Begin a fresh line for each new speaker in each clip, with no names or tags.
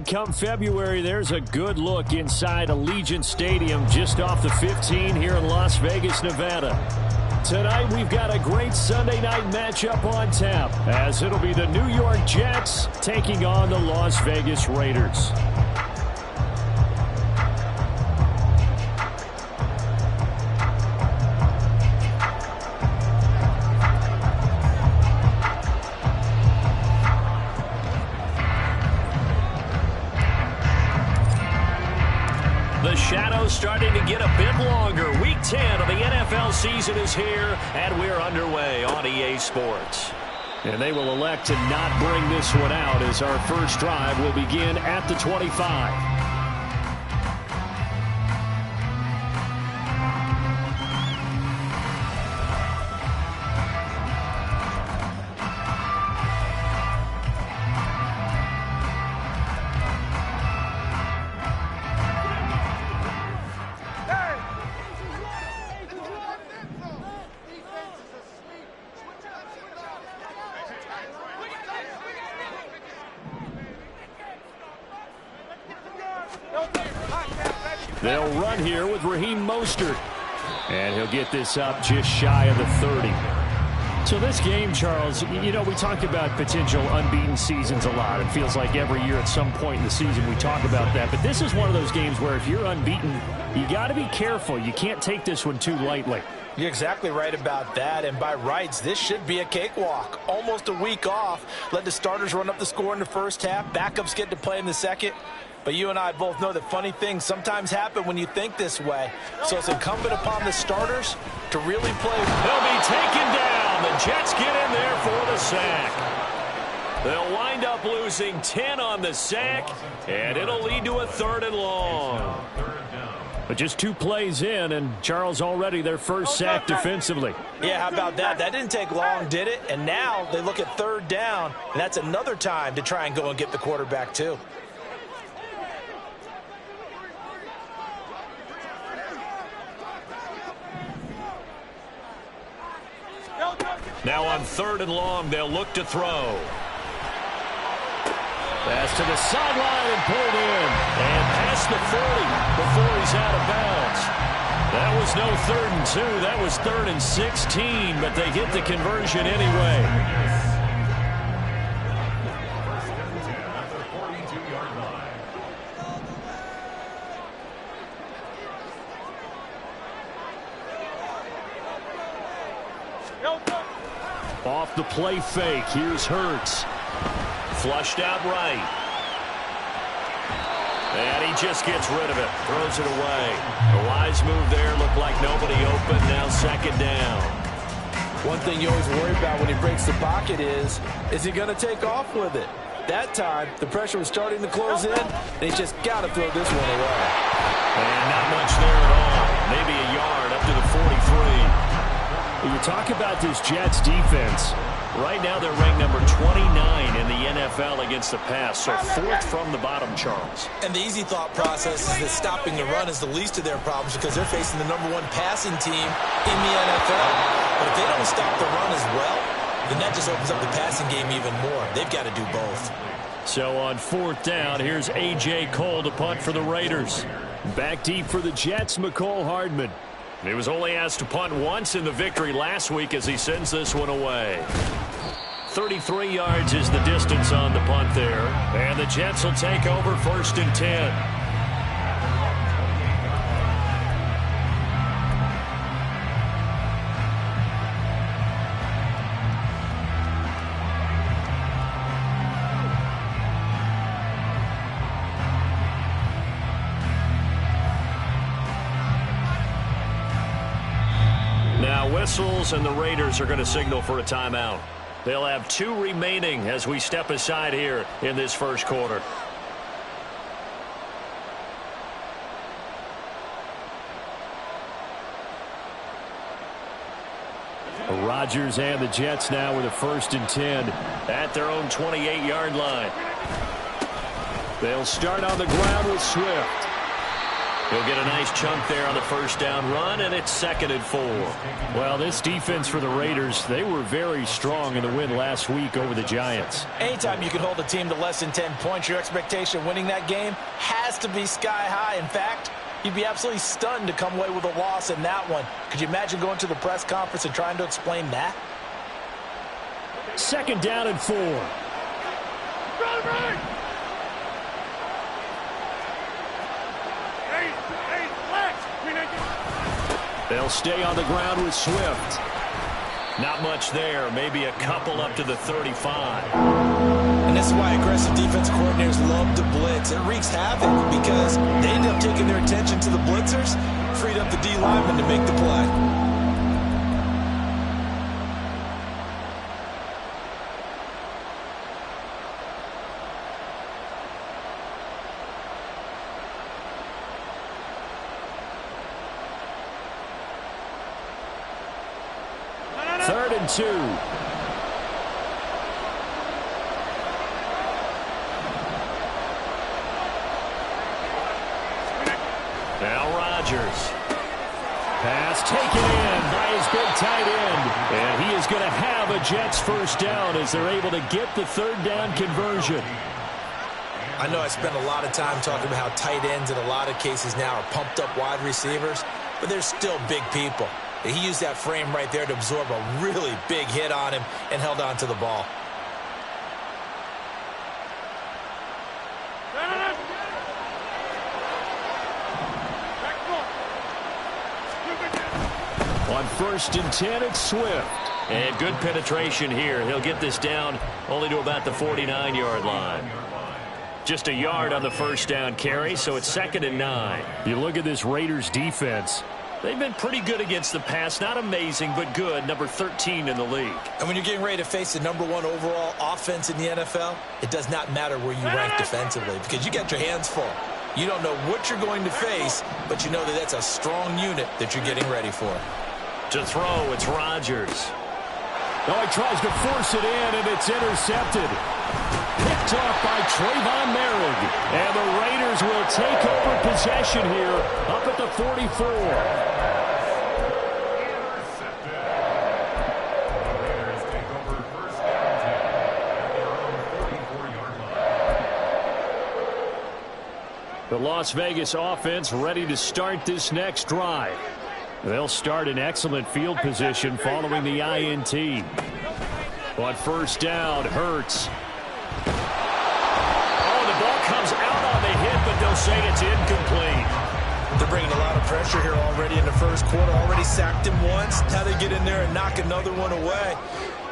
come February, there's a good look inside Allegiant Stadium just off the 15 here in Las Vegas, Nevada. Tonight, we've got a great Sunday night matchup on tap, as it'll be the New York Jets taking on the Las Vegas Raiders. The shadow's starting to get a bit longer. Week 10 of the NFL season is here, and we're underway on EA Sports. And they will elect to not bring this one out, as our first drive will begin at the 25. They'll run here with Raheem Mostert. And he'll get this up just shy of the 30. So this game, Charles, you know, we talk about potential unbeaten seasons a lot. It feels like every year at some point in the season we talk about that. But this is one of those games where if you're unbeaten, you got to be careful. You can't take this one too lightly.
You're exactly right about that, and by rights, this should be a cakewalk. Almost a week off. Let the starters run up the score in the first half. Backups get to play in the second. But you and I both know that funny things sometimes happen when you think this way. So it's incumbent upon the starters to really play.
They'll be taken down. The Jets get in there for the sack. They'll wind up losing 10 on the sack, and it'll lead to a 3rd and long. But just 2 plays in, and Charles already their first sack defensively.
Yeah, how about that? That didn't take long, did it? And now they look at 3rd down, and that's another time to try and go and get the quarterback too.
Now on 3rd and long, they'll look to throw. Pass to the sideline and pulled in. And past the 40 before he's out of bounds. That was no 3rd and 2. That was 3rd and 16, but they get the conversion anyway. Off the play fake, here's Hurts. Flushed out right. And he just gets rid of it. Throws it away. A wise move there. Looked like nobody open. Now 2nd down.
One thing you always worry about when he breaks the pocket is he going to take off with it? That time, the pressure was starting to close in, and he's just got to throw this one away.
And not much there at all. Maybe a yard up to the 43. When you talk about this Jets defense, right now they're ranked number 29 in the NFL against the pass, so 4th from the bottom, Charles.
And the easy thought process is that stopping the run is the least of their problems because they're facing the number 1 passing team in the NFL. But if they don't stop the run as well, then that just opens up the passing game even more. They've got to do both.
So on 4th down, here's A.J. Cole to punt for the Raiders. Back deep for the Jets, McCole Hardman. He was only asked to punt once in the victory last week as he sends this one away. 33 yards is the distance on the punt there. And the Jets will take over 1st and 10. Whistles, and the Raiders are going to signal for a timeout. They'll have 2 remaining as we step aside here in this first quarter. Rodgers and the Jets now with a 1st and 10 at their own 28-yard line. They'll start on the ground with Swift. He'll get a nice chunk there on the first down run, and it's 2nd and 4.
Well, this defense for the Raiders, they were very strong in the win last week over the Giants.
Anytime you can hold a team to less than 10 points, your expectation of winning that game has to be sky high. In fact, you'd be absolutely stunned to come away with a loss in that one. Could you imagine going to the press conference and trying to explain that?
2nd down and 4. They'll stay on the ground with Swift.
Not much there. Maybe a couple up to the 35.
And this is why aggressive defense coordinators love to blitz. It wreaks havoc because they end up taking their attention to the blitzers, freed up the D lineman to make the play.
Third and 2.
Now Rodgers.
Pass taken in by his big tight end. And he is going to have a Jets first down as they're able to get the 3rd down conversion.
I know I spent a lot of time talking about how tight ends in a lot of cases now are pumped up wide receivers, but they're still big people. He used that frame right there to absorb a really big hit on him and held on to the ball.
On 1st and 10, it's Swift.
And good penetration here. He'll get this down only to about the 49-yard line. Just a yard on the first down carry, so it's 2nd and 9.
You look at this Raiders defense.
They've been pretty good against the pass. Not amazing, but good. Number 13 in the league.
And when you're getting ready to face the #1 overall offense in the NFL, it does not matter where you rank defensively because you got your hands full. You don't know what you're going to face, but you know that that's a strong unit that you're getting ready for.
To throw, it's Rodgers.
Oh, he tries to force it in, and it's intercepted. Picked off by Trayvon Merrick. And the Raiders will take over possession here up at the 44. The Las Vegas offense ready to start this next drive. They'll start in excellent field position following the INT. On first down, Hurts.
Oh, the ball comes out on the hit, but they'll say it's incomplete.
They're bringing a lot of pressure here already in the first quarter. Already sacked him once. Now they get in there and knock another one away.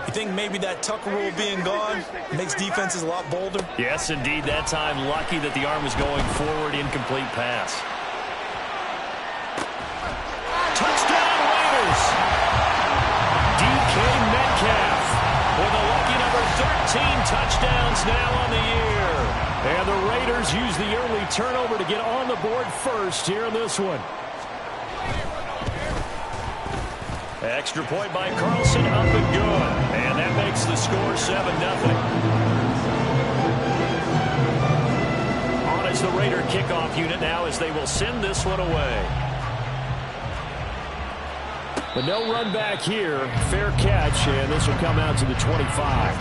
You think maybe that Tucker rule being gone makes defenses a lot bolder?
Yes, indeed. That time, lucky that the arm was going forward. Incomplete pass.
Touchdown, Raiders! DK Metcalf with a lucky number 13 touchdowns now on the year. And the Raiders use the early turnover to get on the board first here in this one.
Extra point by Carlson, up and good. And that makes the score 7-0. On as the Raider kickoff unit now as they will send this one away.
But no run back here. Fair catch, and this will come out to the 25.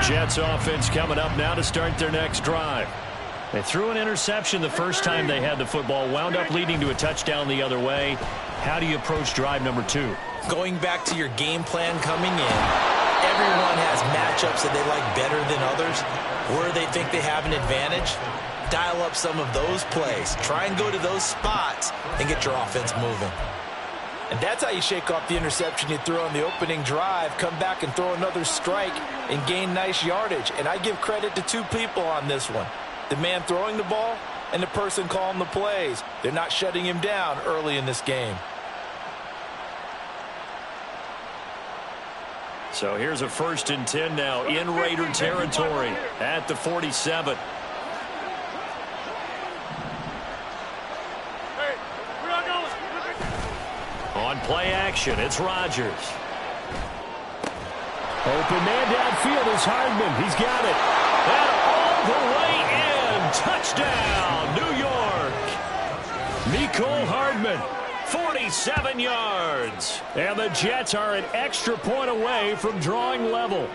Jets offense coming up now to start their next drive. They threw an interception the first time they had the football, wound up leading to a touchdown the other way. How do you approach drive number 2?
Going back to your game plan coming in, everyone has matchups that they like better than others. Where they think they have an advantage, dial up some of those plays. Try and go to those spots and get your offense moving. And that's how you shake off the interception you threw on the opening drive, come back and throw another strike and gain nice yardage. And I give credit to two people on this one. The man throwing the ball and the person calling the plays. They're not shutting him down early in this game.
So here's a 1st and 10 now in Raider territory at the 47. On play action, it's Rodgers.
Open man downfield is Hardman. He's got it.
And all the way in. Touchdown, New York. Mecole Hardman, 47 yards. And the Jets are an extra point away from drawing level.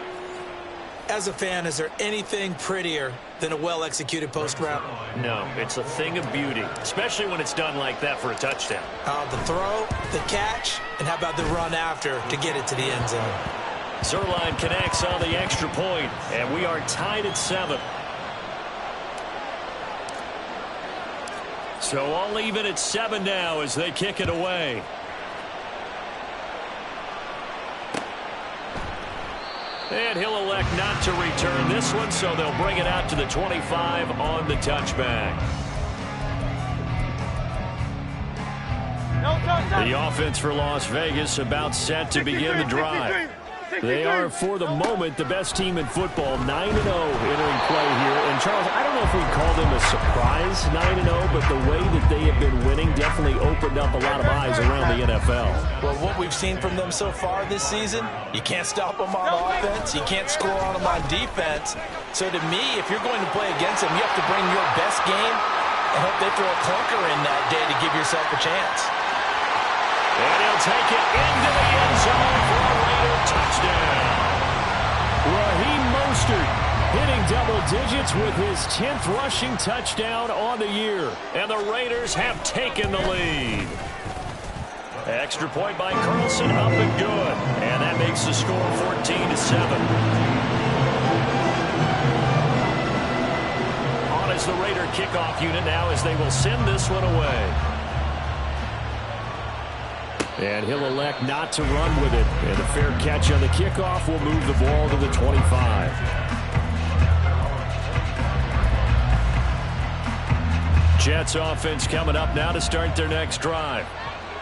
As a fan, is there anything prettier than a well-executed post route?
No, it's a thing of beauty, especially when it's done like that for a touchdown.
The throw, the catch, and how about the run after to get it to the end zone?
Zerline connects on the extra point, and we are tied at 7. So all even at 7 now as they kick it away. And he'll elect not to return this one, so they'll bring it out to the 25 on the touchback. The offense for Las Vegas about set to begin the drive. They are, for the moment, the best team in football, 9-0 entering play here. And, Charles, I don't know if we call them a surprise 9-0, but the way that they have been winning definitely opened up a lot of eyes around the NFL.
Well, what we've seen from them so far this season, you can't stop them on offense. You can't score on them on defense. So, to me, if you're going to play against them, you have to bring your best game and hope they throw a clunker in that day to give yourself a chance.
And he'll take it into the end zone for a Raider touchdown. Raheem Mostert hitting double digits with his 10th rushing touchdown on the year. And the Raiders have taken the lead. Extra point by Carlson, up and good. And that makes the score 14-7. On is the Raider kickoff unit now as they will send this one away. And he'll elect not to run with it. And a fair catch on the kickoff will move the ball to the 25. Jets offense coming up now to start their next drive.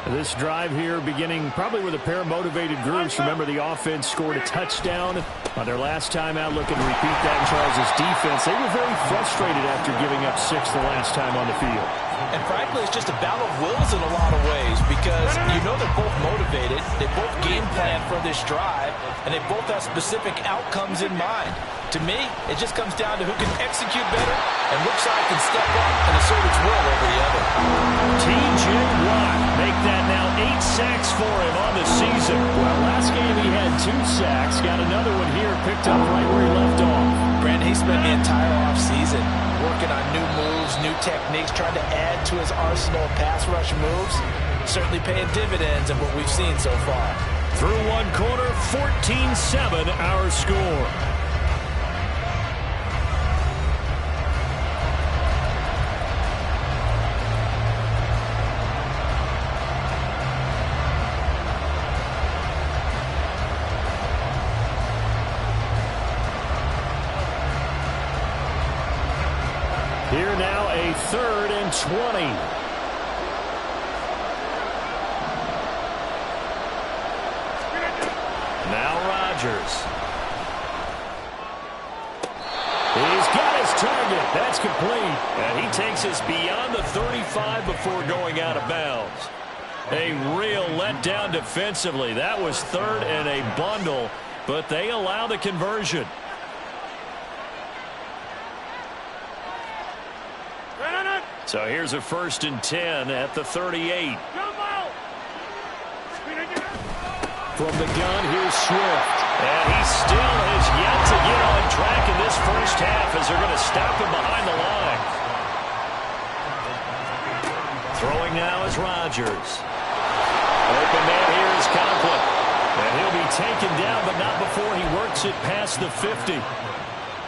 This drive here beginning probably with a pair of motivated groups. Remember, the offense scored a touchdown on their last time out. Looking to repeat that in Charles' defense. They were very frustrated after giving up 6 the last time on the field.
And frankly, it's just a battle of wills in a lot of ways because you know they're both motivated. They both game plan for this drive, and they both have specific outcomes in mind. To me, it just comes down to who can execute better and which side can step up and assert its will over the other.
T.J. Watt make that now 8 sacks for him on the season. Well, last game he had 2 sacks. Got another one here picked up right where he left off.
Brandon, he spent the entire offseason working on new moves, new techniques, trying to add to his arsenal of pass rush moves. Certainly paying dividends of what we've seen so far.
Through one quarter, 14-7 our score. Here now a 3rd and 20. Now Rodgers. He's got his target. That's complete. And he takes us beyond the 35 before going out of bounds. A real letdown defensively. That was 3rd and a bundle, but they allow the conversion. So here's a 1st and 10 at the 38. From the gun, here's Swift. And he still has yet to get on track in this first half as they're going to stop him behind the line. Throwing now is Rodgers. Open man here is Conklin. And he'll be taken down, but not before he works it past the 50.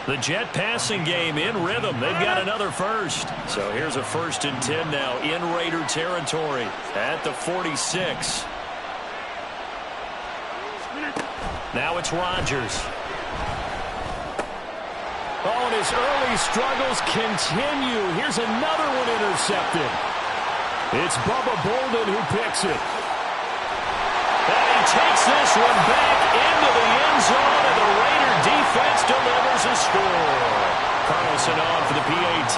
The Jet passing game in rhythm. They've got another first. So here's a 1st and 10 now in Raider territory at the 46. Now it's Rodgers. Oh, and his early struggles continue. Here's another one intercepted. It's Bubba Bolden who picks it. And he takes this one back into the end zone, and the Raider defense delivers a score. Carlson on for the PAT.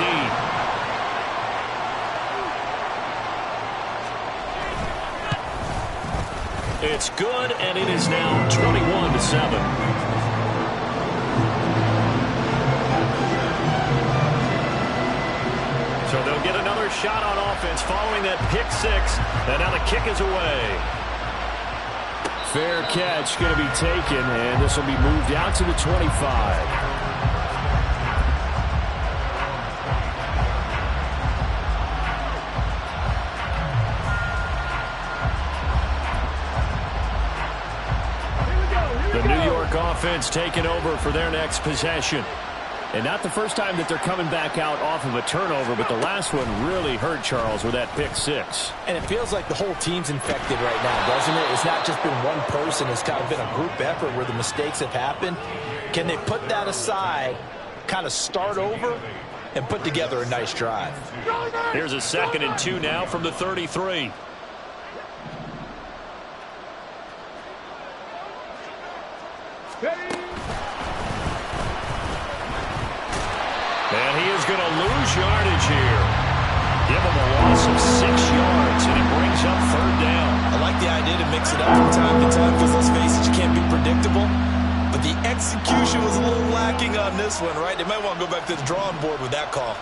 It's good, and it is now 21-7. first shot on offense following that pick six. And now the kick is away.
Fair catch going to be taken, and this will be moved out to the 25.
The New York offense taking over for their next possession. And not the first time that they're coming back out off of a turnover, but the last one really hurt, Charles, with that pick six.
And it feels like the whole team's infected right now, doesn't it? It's not just been one person. It's kind of been a group effort where the mistakes have happened. Can they put that aside, kind of start over, and put together a nice drive?
Here's a 2nd and 2 now from the 33. And he is going to lose yardage here. Give him a loss of 6 yards, and he brings up 3rd down.
I like the idea to mix it up from time to time because, let's face it, you can't be predictable. But the execution was a little lacking on this one, right? They might want to go back to the drawing board with that call.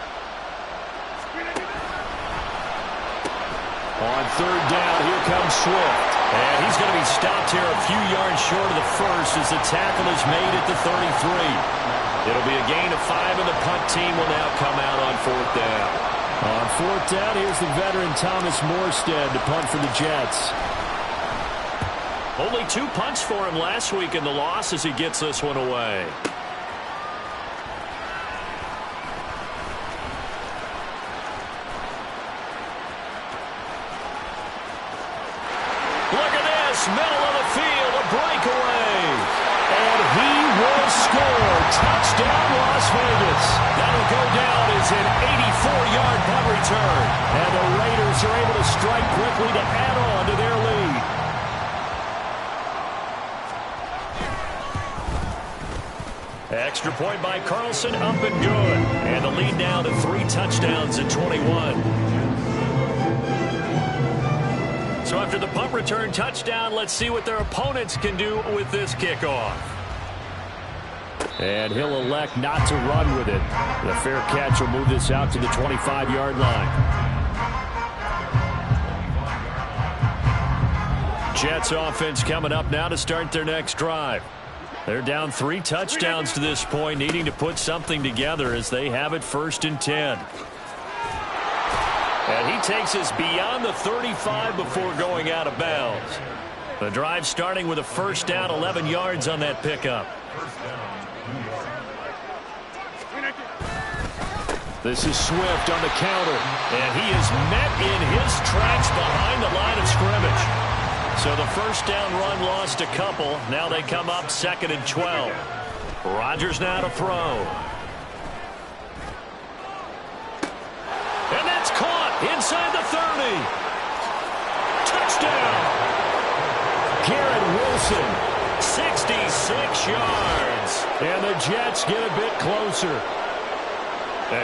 On 3rd down, here comes Swift. And he's going to be stopped here a few yards short of the first as the tackle is made at the 33. It'll be a gain of 5, and the punt team will now come out on 4th down.
On 4th down, here's the veteran Thomas Morstead to punt for the Jets.
Only 2 punts for him last week in the loss as he gets this one away. Look at this, middle of the field, a breakaway. And he will score. Touchdown, Las Vegas. That'll go down as an 84-yard punt return.
And the Raiders are able to strike quickly to add on to their
lead. Extra point by Carlson, up and good. And the lead now to 3 touchdowns at 21. So after the punt return touchdown, let's see what their opponents can do with this kickoff.
And he'll elect not to run with it. The fair catch will move this out to the 25-yard line.
Jets offense coming up now to start their next drive. They're down 3 touchdowns to this point, needing to put something together as they have it 1st and 10. And he takes us beyond the 35 before going out of bounds. The drive starting with a 1st down, 11 yards on that pickup.
This is Swift on the counter.
And he is met in his tracks behind the line of scrimmage. So the 1st down run lost a couple. Now they come up 2nd and 12. Rodgers now to throw. And that's caught inside the 30. Touchdown.
Garrett Wilson.
66 yards.
And the Jets get a bit closer.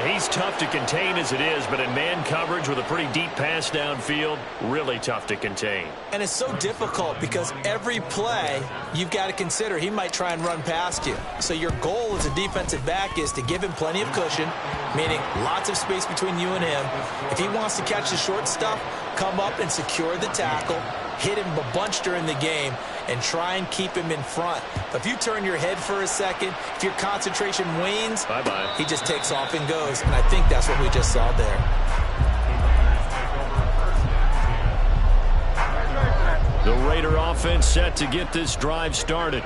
He's tough to contain as it is, but in man coverage with a pretty deep pass downfield, really tough to contain.
And it's so difficult because every play you've got to consider he might try and run past you. So your goal as a defensive back is to give him plenty of cushion, meaning lots of space between you and him. If he wants to catch the short stuff, come up and secure the tackle, hit him a bunch during the game, and try and keep him in front. But if you turn your head for a second, if your concentration wanes,
bye-bye.
He just takes off and goes. And I think that's what we just saw there.
The Raider offense set to get this drive started.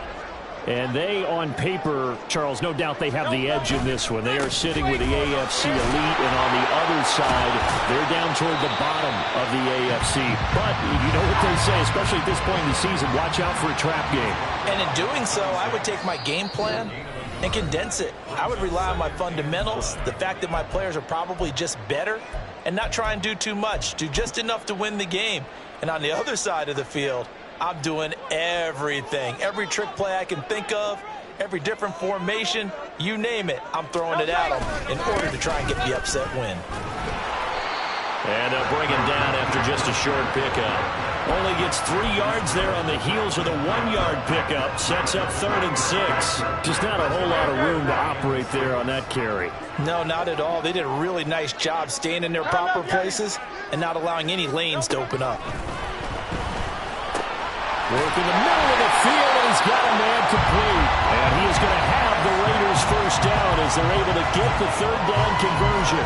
And they, on paper, Charles, no doubt they have the edge in this one. They are sitting with the AFC elite, and on the other side, they're down toward the bottom of the AFC. But you know what they say, especially at this point in the season, watch out for a trap game.
And in doing so, I would take my game plan and condense it. I would rely on my fundamentals, the fact that my players are probably just better, and not try and do too much. Do just enough to win the game. And on the other side of the field, I'm doing everything. Every trick play I can think of, every different formation, you name it, I'm throwing it at them in order to try and get the upset win.
And they'll bring him down after just a short pickup. Only gets 3 yards there on the heels of the 1-yard pickup. Sets up 3rd and 6. Just not a whole lot of room to operate there on that carry.
No, not at all. They did a really nice job staying in their proper places and not allowing any lanes to open up.
Work in the middle of the field, and he's got a man complete. And he is going to have the Raiders first down as they're able to get the 3rd down conversion.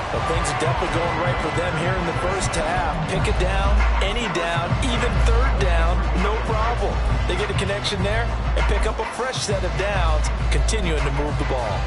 But things are definitely going right for them here in the first half. Pick it down, any down, even 3rd down, no problem. They get a connection there and pick up a fresh set of downs, continuing to move the ball.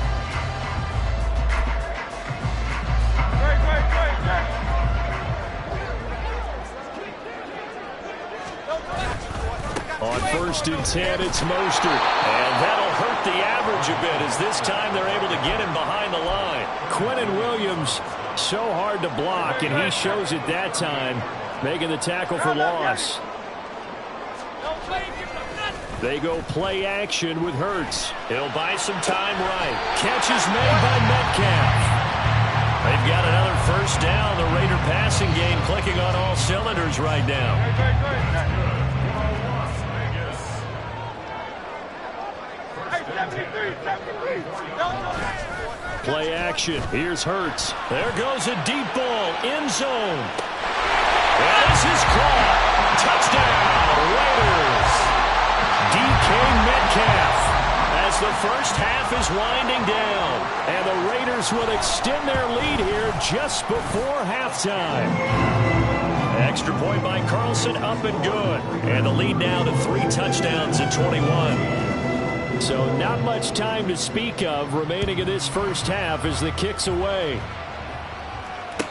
On 1st and 10, it's Mostert. And that'll hurt the average a bit as this time they're able to get him behind the line. Quinnen Williams, so hard to block, and he shows it that time, making the tackle for loss. They go play action with Hurts. He'll buy some time right. Catch is made by Metcalf. They've got another first down. The Raider passing game clicking on all cylinders right now. Play action. Here's Hurts. There goes a deep ball. End zone. And this is caught. Touchdown, Raiders. DK Metcalf. As the first half is winding down. And the Raiders will extend their lead here just before halftime. Extra point by Carlson, up and good. And the lead now to 3 touchdowns at 21. So not much time to speak of remaining in this first half as the kick's away.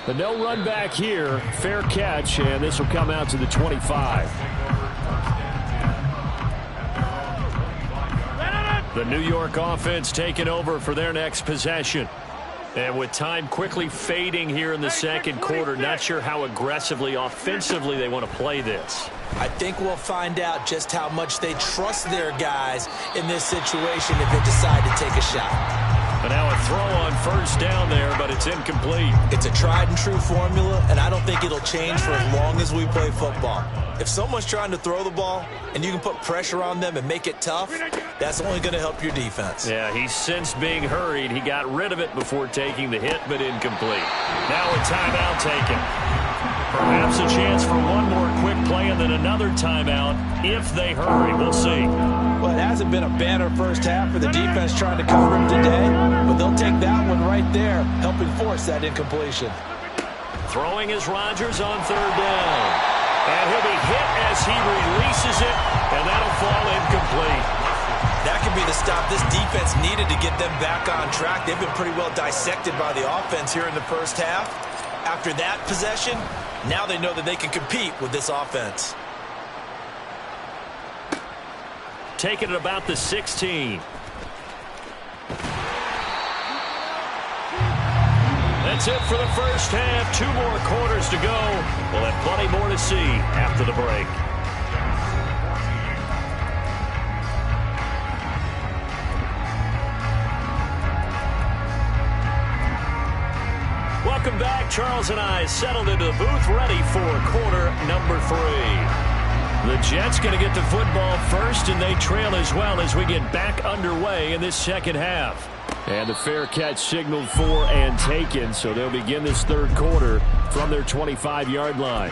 But no run back here. Fair catch, and this will come out to the 25. The New York offense taking over for their next possession. And with time quickly fading here in the second quarter, not sure how aggressively, offensively they want to play this.
I think we'll find out just how much they trust their guys in this situation if they decide to take a shot.
But now a throw on first down there, but it's incomplete.
It's a tried and true formula, and I don't think it'll change for as long as we play football. If someone's trying to throw the ball and you can put pressure on them and make it tough, that's only going to help your defense.
Yeah, he's sensed being hurried. He got rid of it before taking the hit, but incomplete. Now a timeout taken. Perhaps a chance for one more quick play and then another timeout if they hurry. We'll see.
Well, it hasn't been a banner first half for the defense trying to cover him today, but they'll take that one right there, helping force that incompletion.
Throwing is Rodgers on 3rd down. And he'll be hit as he releases it, and that'll fall incomplete.
That could be the stop this defense needed to get them back on track. They've been pretty well dissected by the offense here in the first half. After that possession, now they know that they can compete with this offense.
Taking it about the 16. That's it for the first half. 2 more quarters to go. We'll have plenty more to see after the break. Welcome back. Charles and I settled into the booth, ready for quarter number 3. The Jets going to get the football first, and they trail as well as we get back underway in this second half. And the fair catch signaled for and taken, so they'll begin this third quarter from their 25-yard line.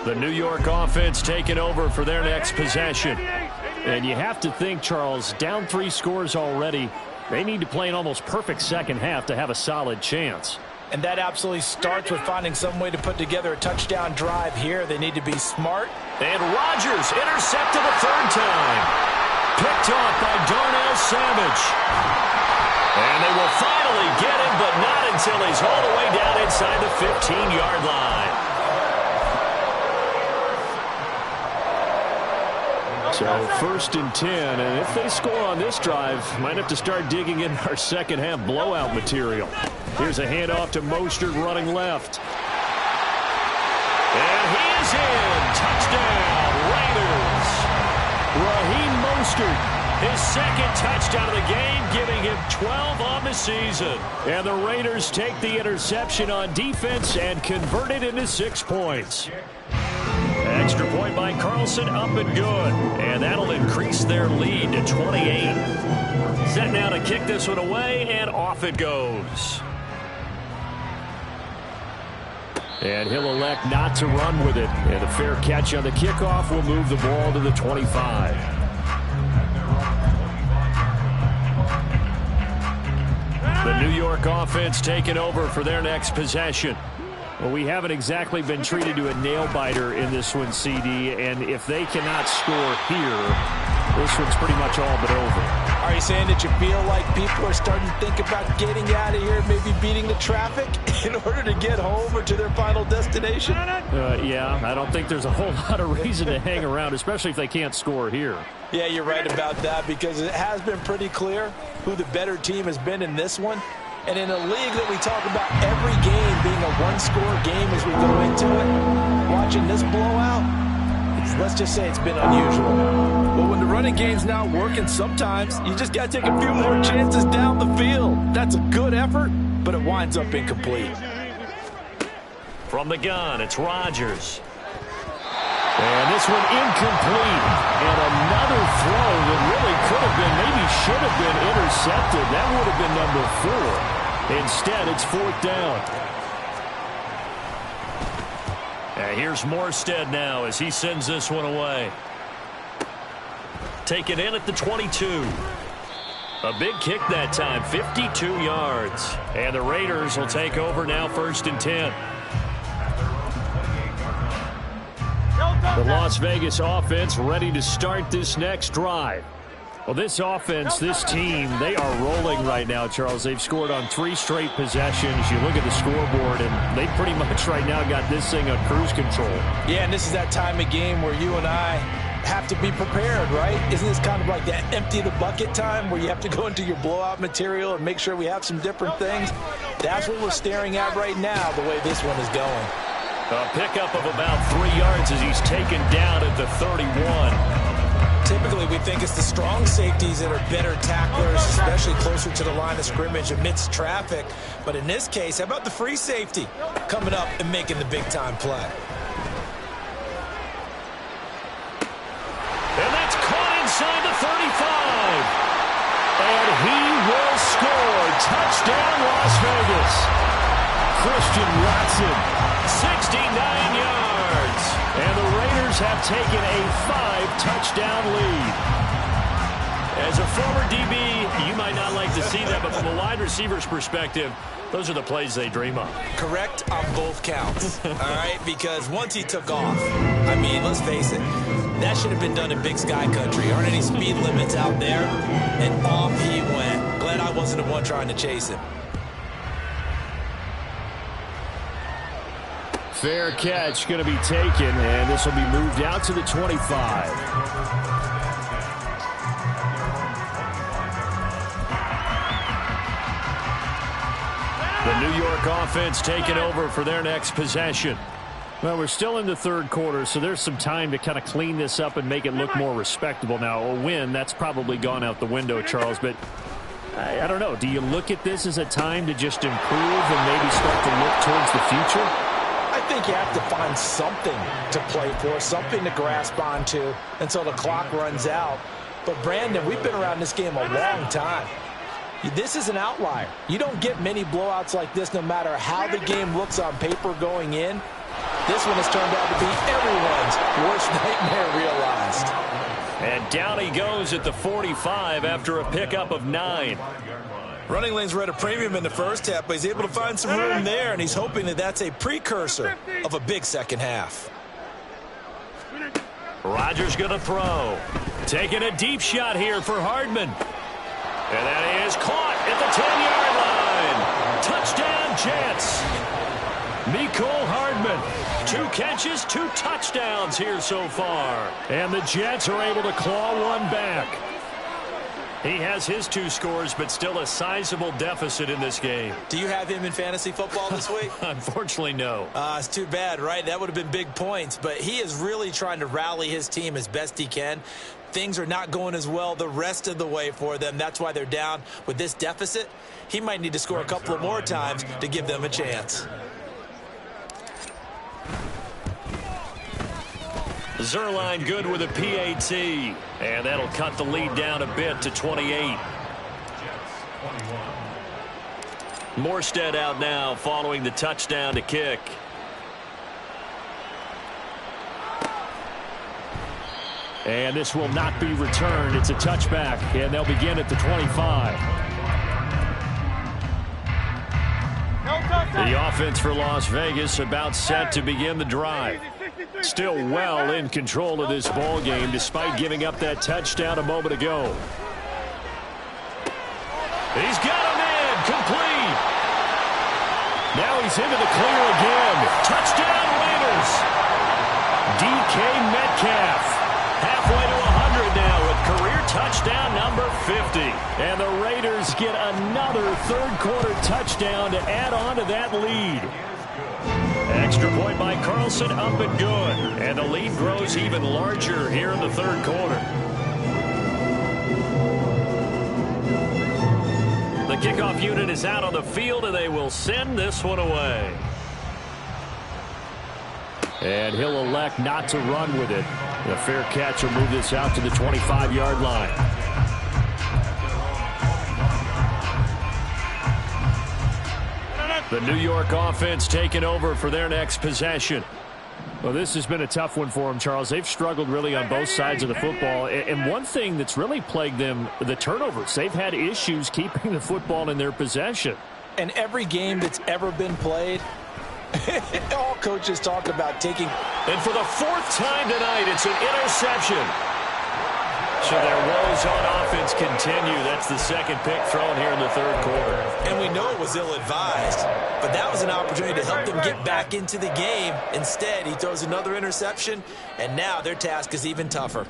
The New York offense taking over for their next possession. And you have to think, Charles, down 3 scores already. They need to play an almost perfect second half to have a solid chance.
And that absolutely starts with finding some way to put together a touchdown drive here. They need to be smart.
And Rodgers intercepted a 3rd time. Picked off by Darnell Savage. And they will finally get him, but not until he's all the way down inside the 15-yard line. So 1st and 10, and if they score on this drive, might have to start digging in our second half blowout material. Here's a handoff to Mostert running left. And he is in. Touchdown, Raiders. Raheem Mostert His second touchdown of the game, giving him 12 on the season. And the Raiders take the interception on defense and convert it into 6 points. Extra point by Carlson, up and good. And that'll increase their lead to 28. Set now to kick this one away, and off it goes. And he'll elect not to run with it. And a fair catch on the kickoff will move the ball to the 25. The New York offense taking over for their next possession. Well, we haven't exactly been treated to a nail-biter in this one, CD, and if they cannot score here, this one's pretty much all but over.
Are you saying that you feel like people are starting to think about getting out of here, maybe beating the traffic in order to get home or to their final destination?
Yeah, I don't think there's a whole lot of reason to hang around, especially if they can't score here.
Yeah, you're right about that, because it has been pretty clear who the better team has been in this one. And in a league that we talk about every game being a one-score game as we go into it, watching this blowout, let's just say it's been unusual. But when the running game's not working, sometimes you just got to take a few more chances down the field. That's a good effort, but it winds up incomplete.
From the gun, it's Rodgers. And this one incomplete. And another throw that really could have been, maybe should have been intercepted. That would have been number 4. Instead, it's 4th down. And here's Morstead now as he sends this one away. Taken in at the 22. A big kick that time, 52 yards. And the Raiders will take over now, 1st and 10. The Las Vegas offense ready to start this next drive. Well, this offense, this team, they are rolling right now, Charles. They've scored on 3 straight possessions. You look at the scoreboard, and they pretty much right now got this thing on cruise control.
Yeah, and this is that time of game where you and I have to be prepared, right? Isn't this kind of like that empty the bucket time where you have to go into your blowout material and make sure we have some different things? That's what we're staring at right now, the way this one is going.
A pickup of about 3 yards as he's taken down at the 31.
Typically, we think it's the strong safeties that are better tacklers, especially closer to the line of scrimmage amidst traffic. But in this case, how about the free safety coming up and making the big-time play?
And that's caught inside the 35. And he will score. Touchdown, Las Vegas. Christian Watson, 69 yards. And the Raiders have taken a 5-touchdown lead. As a former DB, you might not like to see that, but from a wide receiver's perspective, those are the plays they dream of.
Correct on both counts, all right? Because once he took off, I mean, let's face it, that should have been done in Big Sky Country. Aren't any speed limits out there? And off he went. Glad I wasn't the one trying to chase him.
Fair catch going to be taken, and this will be moved out to the 25. The New York offense taking over for their next possession. Well, we're still in the 3rd quarter, so there's some time to kind of clean this up and make it look more respectable. Now, a win, that's probably gone out the window, Charles, but I don't know. Do you look at this as a time to just improve and maybe start to look towards the future?
I think you have to find something to play for, something to grasp onto until the clock runs out. But, Brandon, we've been around this game a long time. This is an outlier. You don't get many blowouts like this no matter how the game looks on paper going in. This one has turned out to be everyone's worst nightmare realized.
And down he goes at the 45 after a pickup of 9.
Running lanes were at a premium in the first half, but he's able to find some room there, and he's hoping that that's a precursor of a big second half.
Rodgers going to throw. Taking a deep shot here for Hardman. And that is caught at the 10-yard line. Touchdown, Jets. Mecole Hardman. 2 catches, 2 touchdowns here so far. And the Jets are able to claw one back. He has his 2 scores, but still a sizable deficit in this game.
Do you have him in fantasy football this week?
Unfortunately, no.
It's too bad, right? That would have been big points, but he is really trying to rally his team as best he can. Things are not going as well the rest of the way for them. That's why they're down with this deficit. He might need to score a couple of more times to give them a chance.
Zerline good with a PAT, and that'll cut the lead down a bit to 28. Morstead out now following the touchdown to kick.
And this will not be returned. It's a touchback, and they'll begin at the 25.
The offense for Las Vegas about set to begin the drive. Still well in control of this ball game despite giving up that touchdown a moment ago. He's got him in. Complete. Now he's into the clear again. Touchdown Raiders. DK Metcalf. Halfway to 100 now with career touchdown number 50. And the Raiders get another third-quarter touchdown to add on to that lead. Extra point by Carlson, up and good. And the lead grows even larger here in the third quarter. The kickoff unit is out on the field, and they will send this one away.
And he'll elect not to run with it. The fair catch will move this out to the 25-yard line.
The New York offense taking over for their next possession.
Well, this has been a tough one for them, Charles. They've struggled really on both sides of the football. And one thing that's really plagued them, the turnovers. They've had issues keeping the football in their possession.
And every game that's ever been played, all coaches talk about taking.
And for the 4th time tonight, it's an interception. So their woes on offense continue. That's the second pick thrown here in the third quarter.
And we know it was ill-advised, but that was an opportunity to help them get back into the game. Instead, he throws another interception, and now their task is even tougher.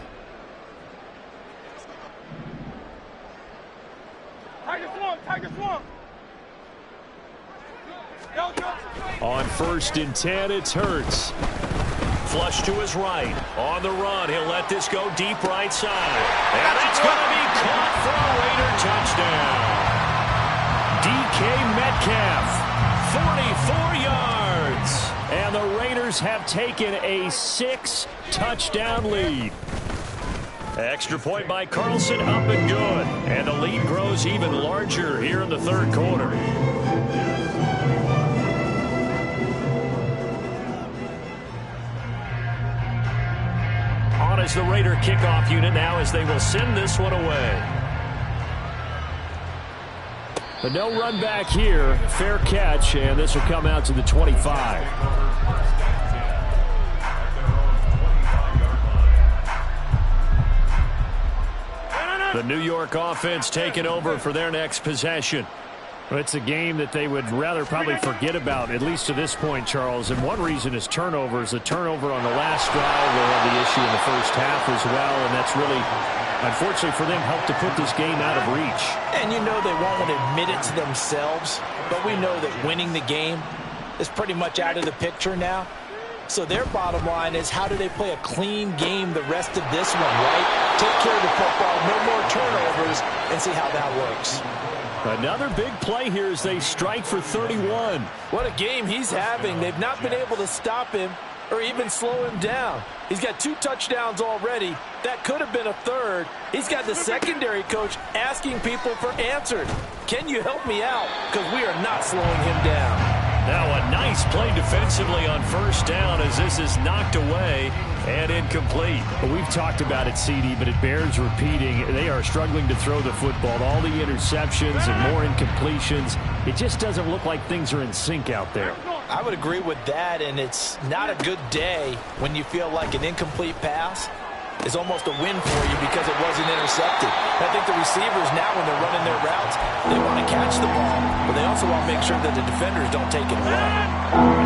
On 1st and 10, it's Hurts.
Flush to his right. On the run, he'll let this go deep right side. And that's going to be caught for a Raider touchdown.
DK Metcalf, 44 yards. And the Raiders have taken a 6-touchdown lead.
Extra point by Carlson, up and good. And the lead grows even larger here in the third quarter. On as the Raider kickoff unit now as they will send this one away.
But no run back here. Fair catch, and this will come out to the 25.
The New York offense taking over for their next possession.
Well, it's a game that they would rather probably forget about, at least to this point, Charles. And one reason is turnovers. The turnover on the last drive, they had the issue in the first half as well, and that's really, unfortunately for them, helped to put this game out of reach.
And you know they won't admit it to themselves, but we know that winning the game is pretty much out of the picture now. So their bottom line is, how do they play a clean game the rest of this one, right? Take care of the football, no more turnovers, and see how that works.
Another big play here as they strike for 31.
What a game he's having. They've not been able to stop him or even slow him down. He's got 2 touchdowns already. That could have been a third. He's got the secondary coach asking people for answers. Can you help me out? Because we are not slowing him down.
Now a nice play defensively on first down as this is knocked away and incomplete.
Well, we've talked about it, CD, but it bears repeating. They are struggling to throw the football. All the interceptions and more incompletions. It just doesn't look like things are in sync out there.
I would agree with that, and it's not a good day when you feel like an incomplete pass is almost a win for you because it wasn't intercepted. I think the receivers now, when they're running their routes, they want to catch the ball, but they also want to make sure that the defenders don't take it away.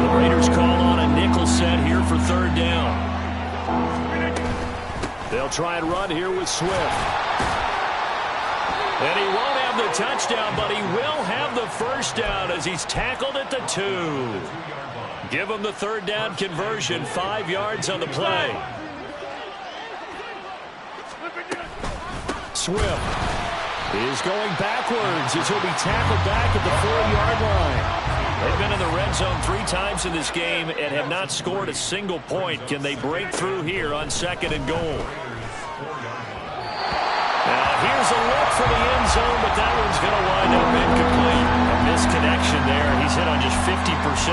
The Raiders call on a nickel set here for third down. They'll try and run here with Swift. And he won't have the touchdown, but he will have the first down as he's tackled at the 2. Give him the third down conversion, 5 yards on the play. Swift is going backwards as he'll be tackled back at the 4-yard line. They've been in the red zone 3 times in this game and have not scored a single point. Can they break through here on 2nd and goal? Now here's a look for the end zone, but that one's going to wind up incomplete. A misconnection there. He's hit on just 50%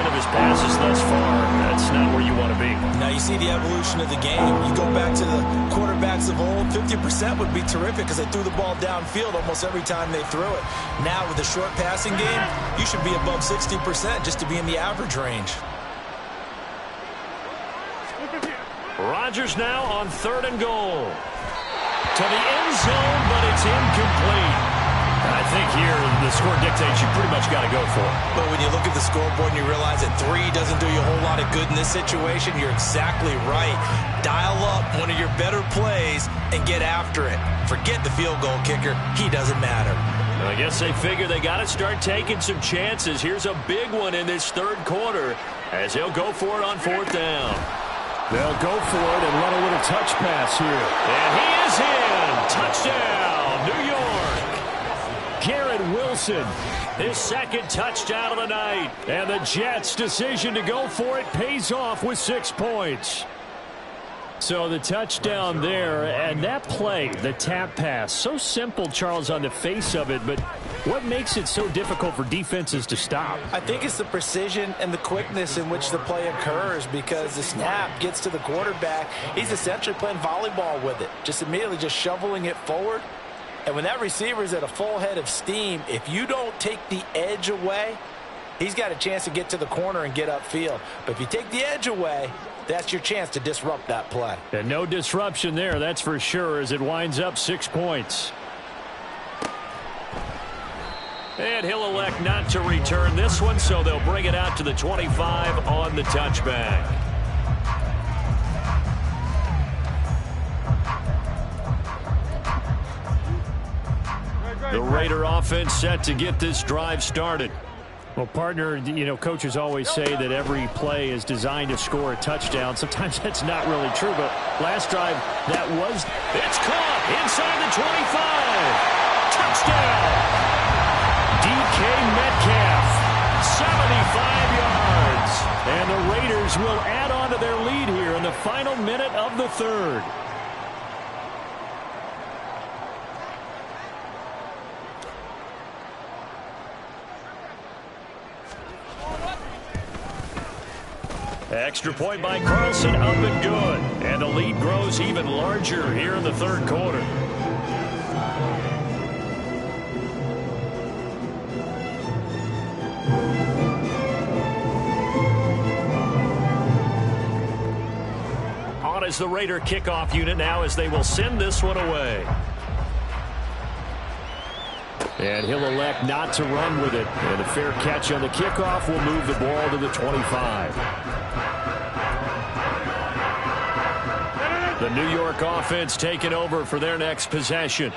of his passes thus far. That's not where you want to be.
Now you see the evolution of the game. You go back to the quarterbacks of old, 50% would be terrific because they threw the ball downfield almost every time they threw it. Now with the short passing game, you should be above 60% just to be in the average range.
Rodgers now on 3rd and goal. To the end zone, but it's incomplete. I think here the score dictates you pretty much got to go for it.
But when you look at the scoreboard and you realize that 3 doesn't do you a whole lot of good in this situation, you're exactly right. Dial up one of your better plays and get after it. Forget the field goal kicker. He doesn't matter.
I guess they figure they got to start taking some chances. Here's a big one in this 3rd quarter as he'll go for it on 4th down.
They'll go for it and run a little touch pass here.
And he is in. Touchdown, New York.
Garrett Wilson,
His 2nd touchdown of the night.
and the Jets' decision to go for it pays off with 6 points. So the touchdown there, and that play, the tap pass, so simple, Charles, on the face of it, but what makes it so difficult for defenses to stop?
I think it's the precision and the quickness in which the play occurs because the snap gets to the quarterback. He's essentially playing volleyball with it, just immediately just shoveling it forward. And when that receiver is at a full head of steam, if you don't take the edge away, he's got a chance to get to the corner and get upfield. But if you take the edge away, that's your chance to disrupt that play.
And no disruption there, that's for sure, as it winds up 6 points.
And he'll elect not to return this one, so they'll bring it out to the 25 on the touchback. The Raider offense set to get this drive started.
Well, partner, you know, coaches always say that every play is designed to score a touchdown. Sometimes that's not really true, but last drive, that was.
It's caught inside the 25. Touchdown.
DK Metcalf, 75 yards. And the Raiders will add on to their lead here in the final minute of the 3rd.
Extra point by Carlson, up and good. And the lead grows even larger here in the 3rd quarter. On is the Raider kickoff unit now as they will send this one away.
And he'll elect not to run with it. And a fair catch on the kickoff will move the ball to the 25.
The New York offense taking over for their next possession.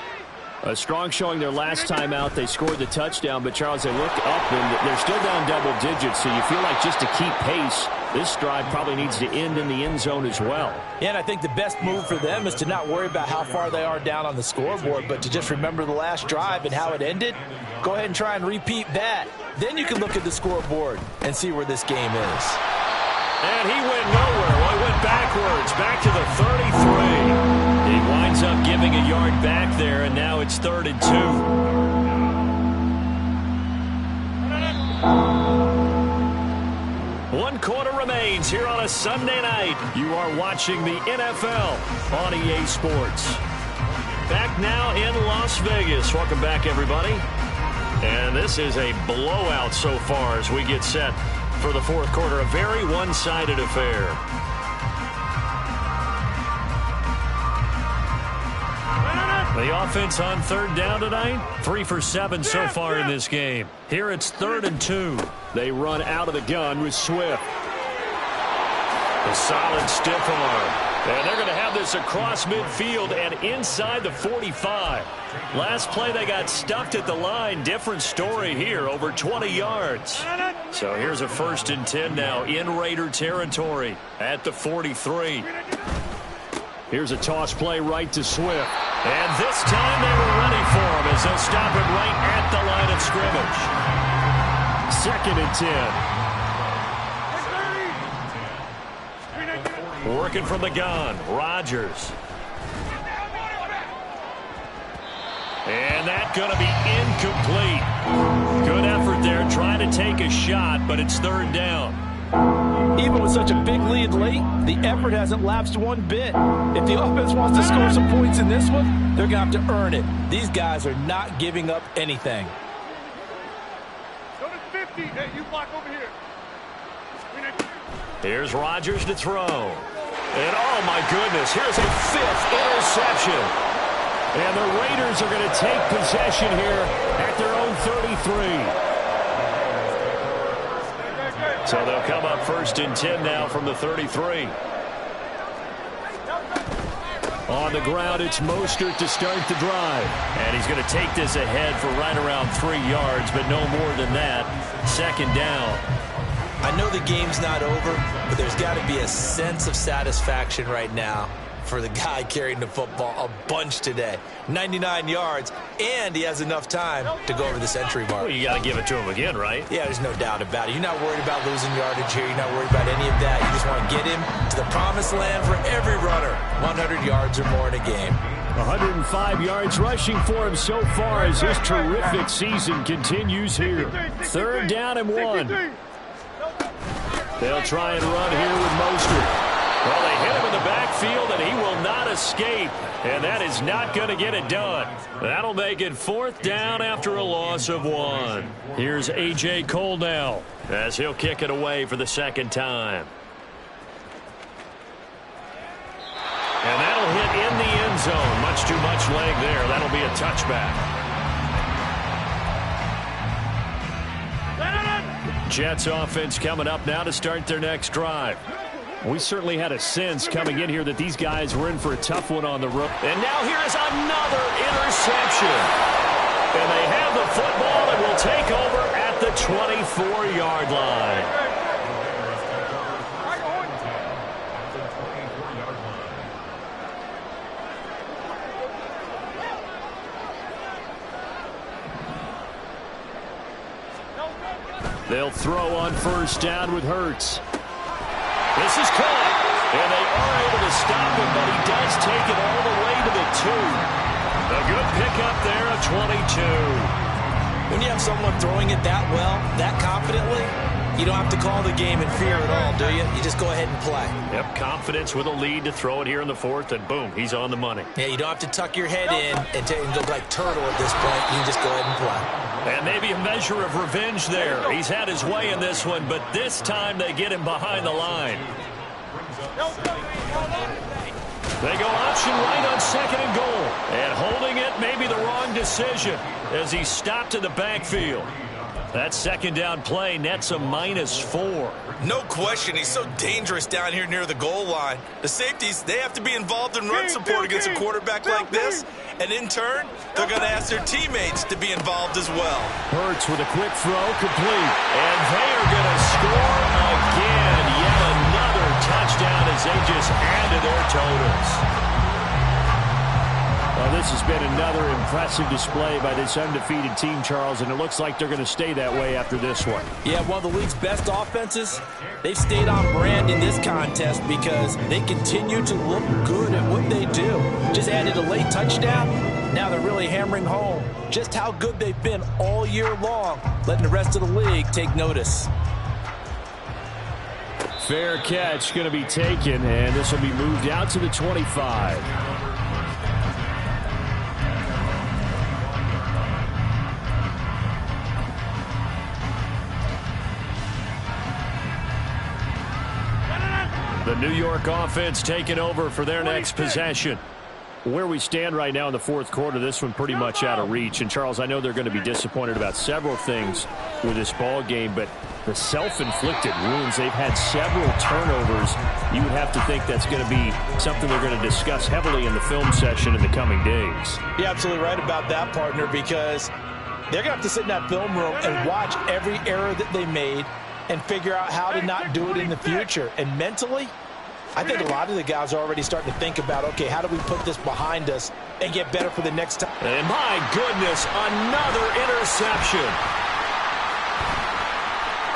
A strong showing their last time out. They scored the touchdown, but Charles, they look up and they're still down double digits, so you feel like just to keep pace, this drive probably needs to end in the end zone as well.
Yeah, and I think the best move for them is to not worry about how far they are down on the scoreboard, but to just remember the last drive and how it ended. Go ahead and try and repeat that. Then you can look at the scoreboard and see where this game is.
And he went nowhere. Well, he went backwards, back to the 33. He winds up giving a yard back there, and now it's 3rd and 2. 1 quarter remains here on a Sunday night. You are watching the NFL on EA Sports. Back now in Las Vegas. Welcome back, everybody. And this is a blowout so far as we get set for the 4th quarter. A very one-sided affair. The offense on 3rd down tonight, 3 for 7 so far in this game. Here it's 3rd and 2.
They run out of the gun with Swift.
A solid stiff arm. And they're going to have this across midfield and inside the 45. Last play they got stuffed at the line. Different story here, over 20 yards. So here's a 1st and 10 now in Raider territory at the 43. Here's a toss play right to Swift. And this time they were ready for him as they'll stop it right at the line of scrimmage. 2nd and 10. Working from the gun, Rodgers. And that's going to be incomplete. Good effort there trying to take a shot, but it's 3rd down.
Even with such a big lead late, the effort hasn't lapsed one bit. If the offense wants to score some points in this one, they're going to have to earn it. These guys are not giving up anything.
Go to 50. Hey, you block over here.
Here's Rodgers to throw. And oh my goodness, here's a 5th interception. And the Raiders are going to take possession here at their own 33. So they'll come up 1st and 10 now from the 33. On the ground, it's Mostert to start the drive. And he's going to take this ahead for right around 3 yards, but no more than that. 2nd down.
I know the game's not over, but there's got to be a sense of satisfaction right now for the guy carrying the football a bunch today. 99 yards, and he has enough time to go over the century mark.
Well, you got to give it to him again, right?
Yeah, there's no doubt about it. You're not worried about losing yardage here. You're not worried about any of that. You just want to get him to the promised land for every runner. 100 yards or more in a game.
105 yards rushing for him so far as this terrific season continues here. 3rd down and 1. They'll try and run here with Mostert. Well, they hit him in the backfield, and he will not escape. And that is not going to get it done. That'll make it 4th down after a loss of 1. Here's A.J. Cole now as he'll kick it away for the 2nd time. And that'll hit in the end zone. Much too much leg there. That'll be a touchback. Jets offense coming up now to start their next drive. We certainly had a sense coming in here that these guys were in for a tough one on the road. And now here is another interception. And they have the football and will take over at the 24-yard line. They'll throw on 1st down with Hurts. This is caught, and they are able to stop him, but he does take it all the way to the 2. A good pickup there, a 22.
When you have someone throwing it that well, that confidently, you don't have to call the game in fear at all, do you? You just go ahead and play.
Yep, confidence with a lead to throw it here in the 4th, and boom, he's on the money.
Yeah, you don't have to tuck your head in and go like turtle at this point. You can just go ahead and play.
And maybe a measure of revenge there. He's had his way in this one, but this time they get him behind the line. They go option right on 2nd and goal. And holding it may be the wrong decision as he stopped in the backfield. That 2nd down play nets a -4.
No question, he's so dangerous down here near the goal line. The safeties, they have to be involved in run support against a quarterback like this. And in turn, they're going to ask their teammates to be involved as well.
Hurts with a quick throw, complete. And they are going to score again. Yet another touchdown as they just add to their totals. Well, this has been another impressive display by this undefeated team, Charles, and it looks like they're going to stay that way after this one.
Yeah, one of the league's best offenses, they've stayed on brand in this contest because they continue to look good at what they do. Just added a late touchdown. Now they're really hammering home just how good they've been all year long, letting the rest of the league take notice.
Fair catch going to be taken, and this will be moved out to the 25. The New York offense taking over for their next possession. Where we stand right now in the fourth quarter, this one pretty much out of reach. And, Charles, I know they're going to be disappointed about several things with this ball game, but the self-inflicted wounds, they've had several turnovers. You would have to think that's going to be something they're going to discuss heavily in the film session in the coming days.
You're absolutely right about that, partner, because they're going to have to sit in that film room and watch every error that they made and figure out how to not do it in the future. And mentally, I think a lot of the guys are already starting to think about, okay, how do we put this behind us and get better for the next time?
And my goodness, another interception.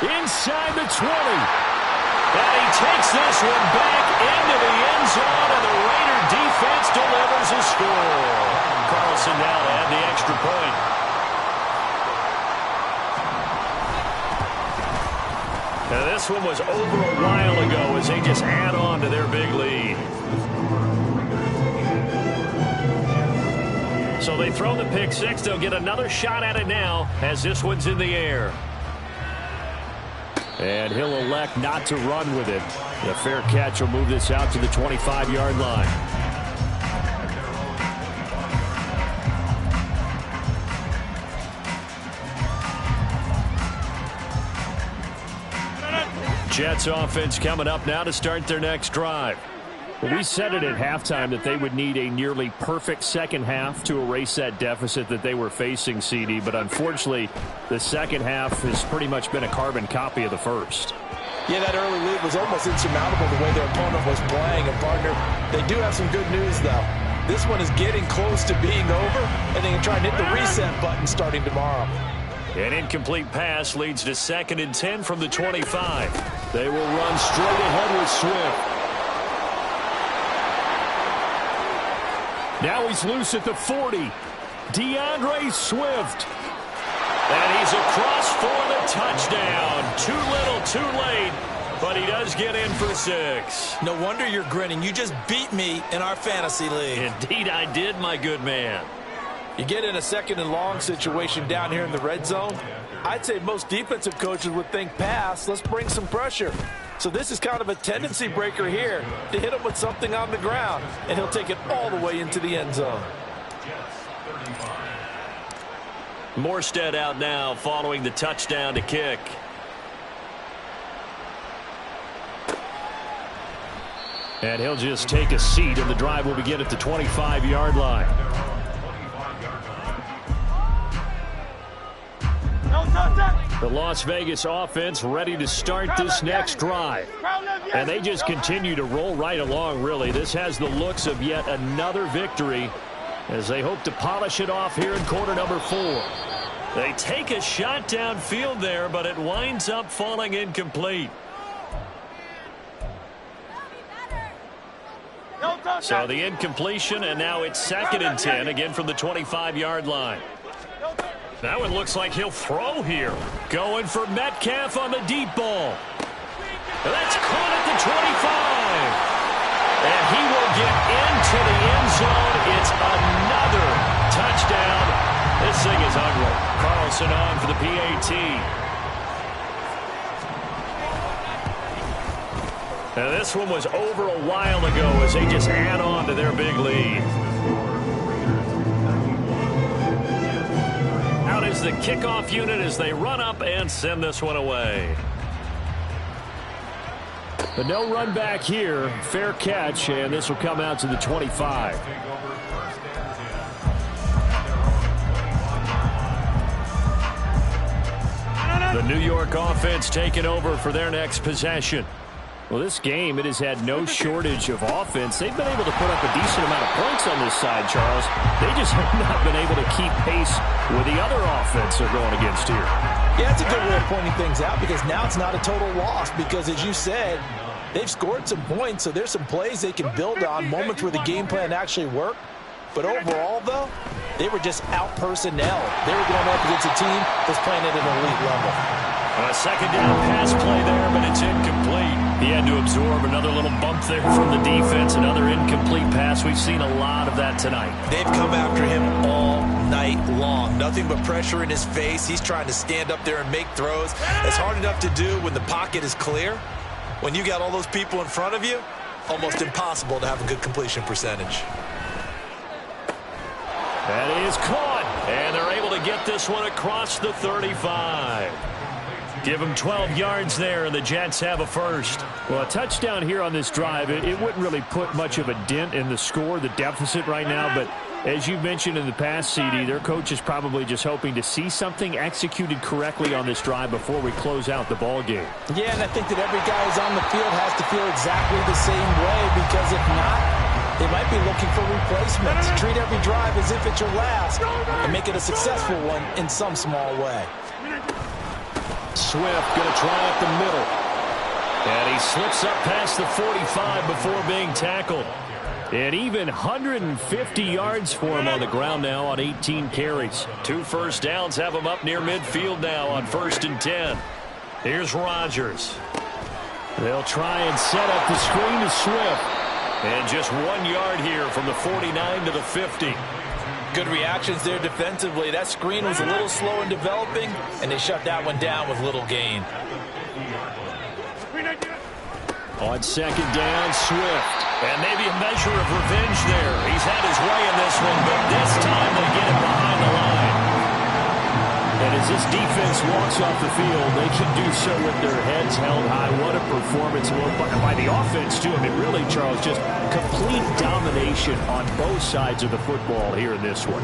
Inside the 20. And he takes this one back into the end zone, and the Raider defense delivers a score. Carlson now to add the extra point. Now this one was over a while ago as they just add on to their big lead. So they throw the pick six. They'll get another shot at it now as this one's in the air. And he'll elect not to run with it. The fair catch will move this out to the 25-yard line. Jets offense coming up now to start their next drive. Well, we said it at halftime that they would need a nearly perfect second half to erase that deficit that they were facing, CD. But unfortunately, the second half has pretty much been a carbon copy of the first.
Yeah, that early lead was almost insurmountable the way their opponent was playing. And, partner, they do have some good news, though. This one is getting close to being over, and they can try and hit the reset button starting tomorrow.
An incomplete pass leads to 2nd and 10 from the 25. They will run straight ahead with Swift. Now he's loose at the 40. DeAndre Swift. And he's across for the touchdown. Too little, too late. But he does get in for 6.
No wonder you're grinning. You just beat me in our fantasy league.
Indeed I did, my good man.
You get in a 2nd and long situation down here in the red zone. I'd say most defensive coaches would think pass. Let's bring some pressure. So this is kind of a tendency breaker here to hit him with something on the ground. And he'll take it all the way into the end zone.
Morstead out now following the touchdown to kick. And he'll just take a seat, and the drive will begin at the 25-yard line. The Las Vegas offense ready to start this next drive. And they just continue to roll right along, really. This has the looks of yet another victory as they hope to polish it off here in quarter number 4. They take a shot downfield there, but it winds up falling incomplete. So the incompletion, and now it's 2nd and 10, again from the 25-yard line. That one looks like he'll throw here. Going for Metcalf on the deep ball. And that's caught at the 25. And he will get into the end zone. It's another touchdown. This thing is ugly. Carlson on for the PAT. Now this one was over a while ago as they just add on to their big lead. Out is the kickoff unit as they run up and send this one away. But no run back here. Fair catch, and this will come out to the 25. The New York offense taking over for their next possession. Well, this game, it has had no shortage of offense. They've been able to put up a decent amount of points on this side, Charles. They just have not been able to keep pace with the other offense they're going against here.
Yeah, that's a good way of pointing things out because now it's not a total loss because, as you said, they've scored some points, so there's some plays they can build on, moments where the game plan actually worked. But overall, though, they were just out-personnel. They were going up against a team that's playing at an elite level.
A second down pass play there, but it's incomplete. He had to absorb another little bump there from the defense, another incomplete pass. We've seen a lot of that tonight.
They've come after him all night long. Nothing but pressure in his face. He's trying to stand up there and make throws. It's hard enough to do when the pocket is clear. When you got all those people in front of you, almost impossible to have a good completion percentage.
That is caught, and they're able to get this one across the 35. Give them 12 yards there, and the Jets have a first.
Well, a touchdown here on this drive, it wouldn't really put much of a dent in the score, the deficit right now, but as you mentioned in the past, CD, their coach is probably just hoping to see something executed correctly on this drive before we close out the ball game.
Yeah, and I think that every guy who's on the field has to feel exactly the same way, because if not, they might be looking for replacements. Treat every drive as if it's your last and make it a successful one in some small way.
Swift going to try up the middle. And he slips up past the 45 before being tackled.
And even 150 yards for him on the ground now on 18 carries.
2 first downs have him up near midfield now on 1st and 10. Here's Rodgers.
They'll try and set up the screen to Swift.
And just 1 yard here from the 49 to the 50.
Good reactions there defensively. That screen was a little slow in developing, and they shut that one down with little gain.
On 2nd down, Swift.
And maybe a measure of revenge there. He's had his way in this one, but this time they get it behind the line.
And as this defense walks off the field, they can do so with their heads held high. What a performance by the offense, too. I mean, really, Charles, just complete domination on both sides of the football here in this one.